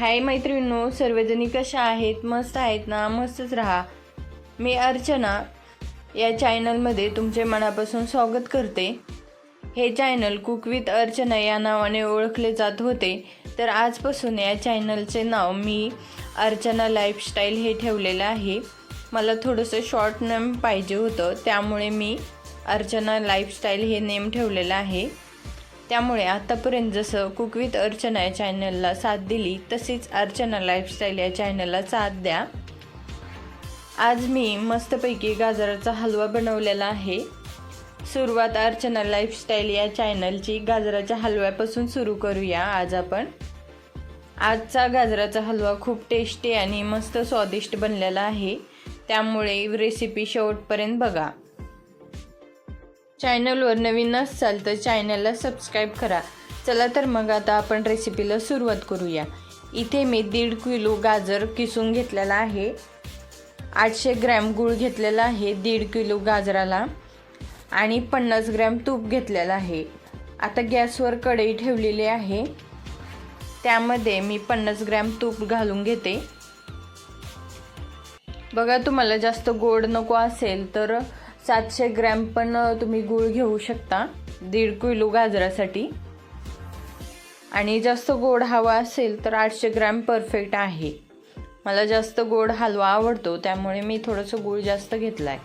हाय मैत्रिणींनो, सर्वजणी कशा आहेत? मस्त आहेत ना? मस्तच राहा. मी अर्चना या चॅनलमध्ये तुमचे मनापासून स्वागत करते. हे चॅनल कुक विथ अर्चना या नावाने ओळखले जात होते, तर आजपासून या चॅनलचे नाव मी अर्चना लाईफस्टाईल हे ठेवलेलं आहे. मला थोडंसं शॉर्ट नेम पाहिजे होतं, त्यामुळे मी अर्चना लाईफस्टाईल हे नेम ठेवलेलं आहे. त्यामुळे आतापर्यंत जसं कुक विथ अर्चना या चॅनलला साथ दिली, तशीच अर्चना लाईफस्टाईल या चॅनलला साथ द्या. आज मी मस्तपैकी गाजराचा हलवा बनवलेला आहे. सुरुवात अर्चना लाईफस्टाईल या चॅनलची गाजराच्या हलव्यापासून सुरू करूया. आजचा गाजराचा हलवा खूप टेस्टी आणि मस्त स्वादिष्ट बनलेला आहे, त्यामुळे रेसिपी शेवटपर्यंत बघा. चॅनलवर नवीन असाल तर चॅनलला सबस्क्राईब करा. चला तर मग आता आपण रेसिपीला सुरुवात करूया. इथे मी 1.5 किलो गाजर किसून घेतलेला आहे. 800 ग्रॅम गूळ घेतलेला आहे 1.5 किलो गाजराला, आणि 50 ग्रॅम तूप घेतलेलं आहे. आता गॅसवर कढई ठेवलेली आहे, त्यामध्ये मी 50 ग्रॅम तूप घालून घेते. बघा, तुम्हाला जास्त गोड नको असेल तर 700 ग्रॅम पण तुम्ही गूळ घेऊ शकता 1.5 किलो गाजरासाठी, आणि जास्त गोड हवा असेल तर 800 ग्रॅम परफेक्ट आहे. मला जास्त गोड हलवा आवडतो, त्यामुळे मी थोडंसं गूळ जास्त घेतला आहे.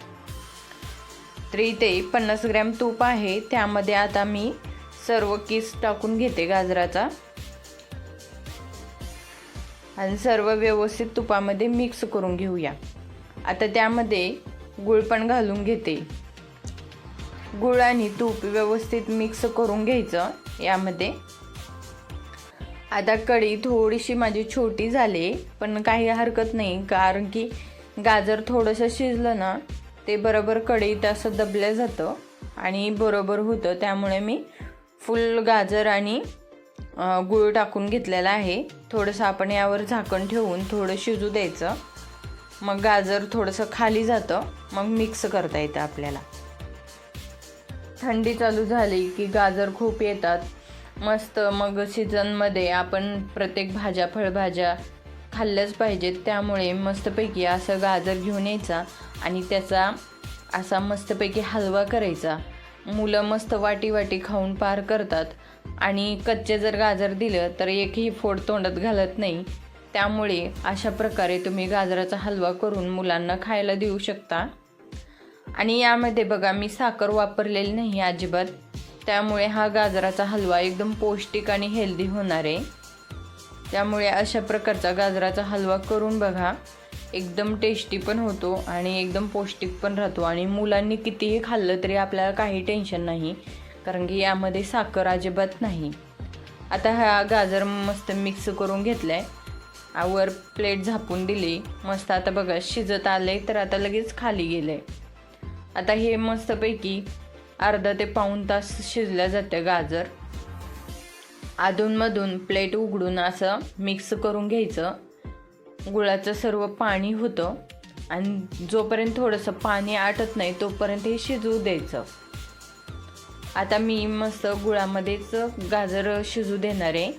तर इथे 50 ग्रॅम तूप आहे, त्यामध्ये आता मी सर्व किस टाकून घेते गाजराचा, आणि सर्व व्यवस्थित तुपामध्ये मिक्स करून घेऊया. आता त्यामध्ये गूळ पण घालून घेते. गूळ आणि तूप व्यवस्थित मिक्स करून घ्यायचं यामध्ये. आता कढई थोडीशी माझी छोटी झाली, पण काही हरकत नाही, कारण की गाजर थोडंसं शिजलं ना, ते बरोबर कढईत असं दबलं जातं आणि बरोबर होतं. त्यामुळे मी फुल गाजर आणि गूळ टाकून घेतलेला आहे. थोडंसं आपण यावर झाकण ठेवून थोडं शिजू द्यायचं. मग गाजर थोडंसं खाली जातं, मग मिक्स करता येतं आपल्याला. थंडी चालू झाली की गाजर खूप येतात मस्त. मग सीझनमध्ये आपण प्रत्येक फळभाज्या खाल्ल्याच पाहिजेत, त्यामुळे मस्तपैकी असं गाजर घेऊन यायचा आणि त्याचा असा मस्तपैकी हलवा करायचा. मुलं मस्त वाटी वाटी खाऊन पार करतात, आणि कच्चे जर गाजर दिलं तर एकही फोड तोंडात घालत नाही. त्यामुळे अशा प्रकारे तुम्ही गाजराचा हलवा करून मुलांना खायला देऊ शकता. आणि यामध्ये बघा, मी साखर वापरलेली नाही अजिबात, त्यामुळे हा गाजराचा हलवा एकदम पौष्टिक आणि हेल्दी होणार आहे. त्यामुळे अशा प्रकारचा गाजराचा हलवा करून बघा, एकदम टेस्टी पण होतो आणि एकदम पौष्टिक पण राहतो. आणि मुलांनी कितीही खाल्लं तरी आपल्याला काही टेन्शन नाही, कारण की यामध्ये साखर अजिबात नाही. आता हा गाजर मस्त मिक्स करून घेतला आहे, वर प्लेट झापून दिली मस्त. आता बघा शिजत आले, तर आता लगेच खाली गेले. आता हे मस्तपैकी अर्धा ते पाऊण तास शिजल्या जाते गाजर. अधूनमधून प्लेट उघडून असं मिक्स करून घ्यायचं. गुळाचं सर्व पाणी होतं, आणि जोपर्यंत थोडंसं पाणी आटत नाही तोपर्यंत हे शिजू द्यायचं. आता मी मस्त गुळामध्येच गाजर शिजू देणार आहे.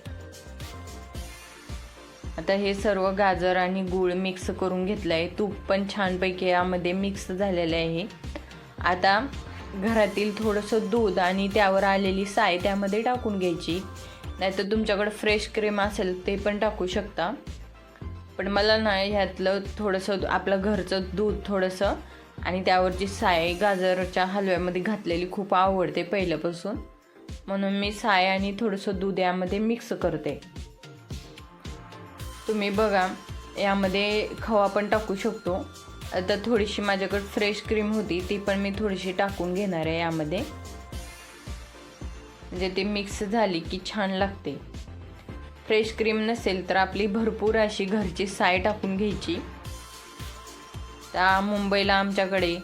आता हे सर्व गाजर आणि गूळ मिक्स करून घेतलं आहे. तूप पण छानपैकी यामध्ये मिक्स झालेलं आहे. आता घरातील थोडंसं दूध आणि त्यावर आलेली साय त्यामध्ये टाकून घ्यायची, नाहीतर तुमच्याकडे फ्रेश क्रीम असेल ते पण टाकू शकता. पण मला ना ह्यातलं थोडंसं आपलं घरचं दूध थोडंसं आणि त्यावरची साय गाजरच्या हलव्यामध्ये घातलेली खूप आवडते पहिल्यापासून, म्हणून मी साय आणि थोडंसं दूध यामध्ये मिक्स करते. तुम्ही बघा, यामध्ये खवा पण टाकू शकतो. आता थोडीशी माझ्याकडे फ्रेश क्रीम होती, ती पण मी थोडीशी टाकून घेणार आहे यामध्ये, म्हणजे ती मिक्स झाली की छान लागते. फ्रेश क्रीम नसेल तर आपली भरपूर अशी घरची साय टाकून घ्यायची. त्या मुंबईला आमच्याकडे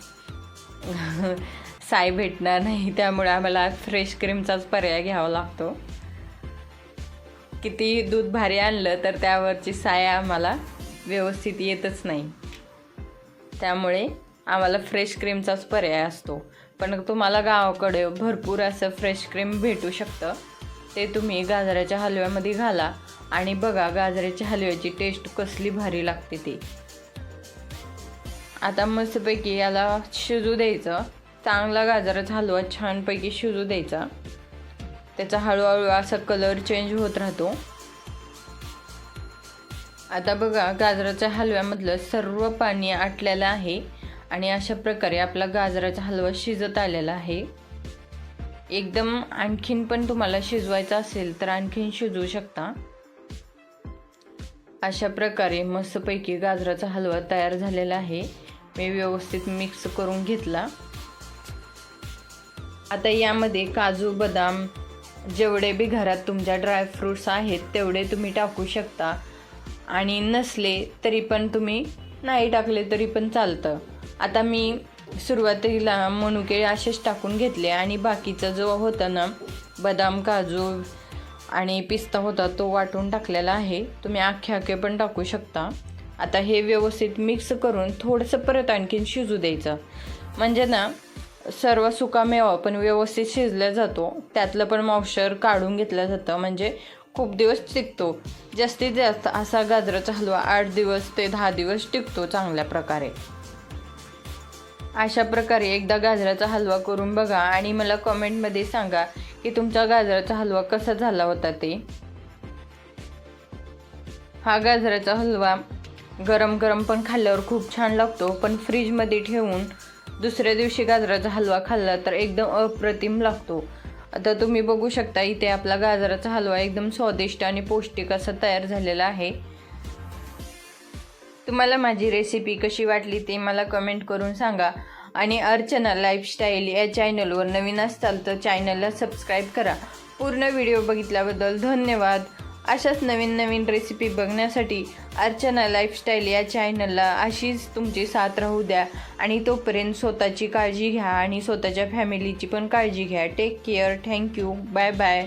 साय भेटणार नाही, त्यामुळे आम्हाला फ्रेश क्रीमचाच पर्याय घ्यावा लागतो. किती दूध भारी आणलं तर त्यावरची साय आम्हाला व्यवस्थित येतच नाही, त्यामुळे आम्हाला फ्रेश क्रीमचाच पर्याय असतो. पण तुम्हाला गावाकडे भरपूर असं फ्रेश क्रीम भेटू शकतं, ते तुम्ही गाजराच्या हलव्यामध्ये घाला आणि बघा गाजराच्या हलव्याची टेस्ट कसली भारी लागते ती. आता मस्तपैकी याला शिजू द्यायचं. चांगला गाजराचा हलवा छानपैकी शिजू द्यायचा. त्याचा हळूहळू असा कलर चेंज होत राहतो. आता बघा गाजराच्या हलव्यामधलं सर्व पाणी आटलेलं आहे आणि अशा प्रकारे आपला गाजराचा हलवा शिजत आलेला आहे. एकदम आणखीन पण तुम्हाला शिजवायचा असेल तर आणखीन शिजवू शकता. अशा प्रकारे मस्तपैकी गाजराचा हलवा तयार झालेला आहे. मी व्यवस्थित मिक्स करून घेतला. आता यामध्ये काजू बदाम जेवढे बी घरात तुमच्या ड्रायफ्रूट्स आहेत तेवढे तुम्ही टाकू शकता आणि नसले तरी पण तुम्ही नाही टाकले तरी पण चालतं. आता मी सुरुवातीला मनुके असेच टाकून घेतले आणि बाकीचं जो होता ना बदाम काजू आणि पिस्ता होता तो वाटून टाकलेला आहे. तुम्ही अख्खे पण टाकू शकता. आता हे व्यवस्थित मिक्स करून थोडंसं परत आणखीन शिजू द्यायचं. म्हणजे ना सर्व सुकामेवा पण व्यवस्थित शिजला जातो. त्यातलं पण मॉइश्चर काढून घेतलं जातं. म्हणजे खूप दिवस टिकतो. जास्तीत जास्त असा गाजराचा हलवा 8 दिवस ते 10 दिवस टिकतो चांगल्या प्रकारे. अशा प्रकारे एकदा गाजराचा हलवा करून बघा आणि मला कमेंटमध्ये सांगा की तुमचा गाजराचा हलवा कसा झाला होता ते. हा गाजराचा हलवा गरम गरम पण खाल्ल्यावर खूप छान लागतो. पण फ्रीजमध्ये ठेवून दुसऱ्या दिवशी गाजराचा हलवा खाल्ला तर एकदम अप्रतिम लागतो. आता तुम्ही बघू शकता इथे आपला गाजराचा हलवा एकदम स्वादिष्ट आणि पौष्टिक असा तयार झालेला आहे. तुम्हाला माझी रेसिपी कशी वाटली ते मला कमेंट करून सांगा आणि अर्चना लाईफस्टाईल या चॅनलवर नवीन असाल तर चॅनलला सबस्क्राईब करा. पूर्ण व्हिडिओ बघितल्याबद्दल धन्यवाद. अशाच नवीन नवीन रेसिपी बघण्यासाठी अर्चना लाईफस्टाईल या चॅनलला अशीच तुमची साथ राहू द्या आणि तोपर्यंत स्वतःची काळजी घ्या आणि स्वतःच्या फॅमिलीची पण काळजी घ्या. Take care. Thank you. Bye bye.